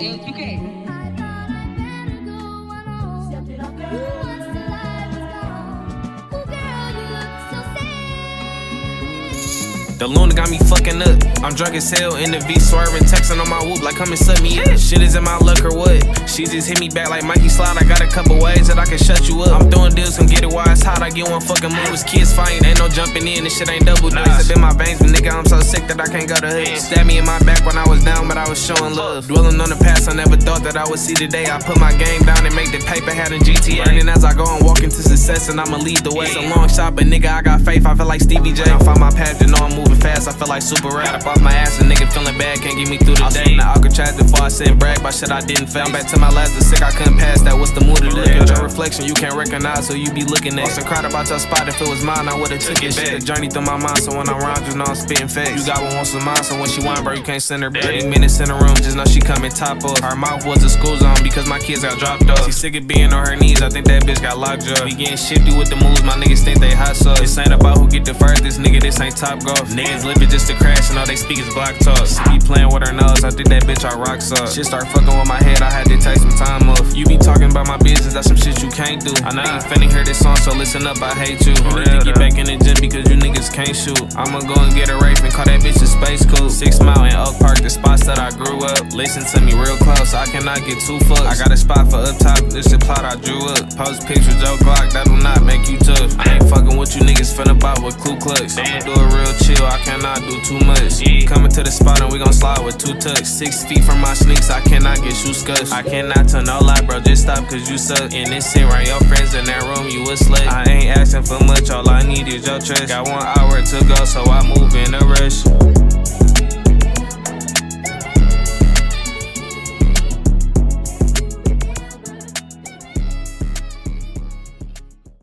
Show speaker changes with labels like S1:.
S1: The Luna got me fucking up. I'm drunk as hell in the V swerving, texting on my whoop like come and suck me up. Shit is in my luck or what? She just hit me back like Mikey Slide. I got a couple ways that I can shut you up. I'm doing deals, come get it while it's hot. I get one fucking move. It's kids fighting, ain't no jumping in. This shit ain't double dose. It's in my veins, but nigga, I'm so sick that I can't go to hood. Stabbed me in my back when I was down, but I was showing love. Dwelling on the past, I never thought that I would see today. I put my game down and make the paper, had a GTA. And as I go and walk into success, and I'ma lead the way. It's a long shot, but nigga, I got faith. I feel like Stevie J. I found my path, you know I'm moving fast. I feel like super rap. Up off my ass, a nigga feeling bad, can't get me through the day. Now Alcatraz before I sit and brag about shit I didn't fail. I'm back to my last, the sick, I couldn't pass that. What's the mood of this? Your reflection, you can't recognize, so you be looking at. Austin cried about your spot, if it was mine, I would've took it back. A journey through my mind, so when I'm around, you know I'm spitting facts. You got what wants some mine, so when she whine, bro, you can't send her back. 30 minutes in the room, just know she coming top off. Her mouth was a school zone because my kids got dropped off. She sick of being on her knees, I think that bitch got locked up. We getting shifty with the moves, my niggas think they hot sauce. This ain't about who get the furthest, nigga, this ain't Top Golf. Niggas live it just to crash, and all they speak is block talk. She be playing with her nose, I think that bitch I rock sauce. Shit start fucking with my head, I had to take some time off. You be talking about my business, that's some shit you can't do. I know you finna hear this song, so listen up, I hate you. You need to get back in the gym because you niggas can't shoot. I'ma go and get a race and call that bitch a space coupe. 6 Mile in Oak Park, the spots that I grew up. Listen to me real close, I cannot get too fucked. I got a spot for up top, this the plot I drew up. Post pictures, Joe Glock, that do not make you tough. I ain't fucking what you niggas finna buy with Ku Klux. I'ma do it real chill, I cannot do too much. Coming to the spot and we gon' slide with 2 tucks. 6 feet from my sneaks, I cannot get shoe scuffs. I cannot tell no lie, bro, just stop cause you suck. And this shit right, your friends in that room, you a slut. I ain't asking for much, all I need is your trust. Got 1 hour to go, so I move in a rush.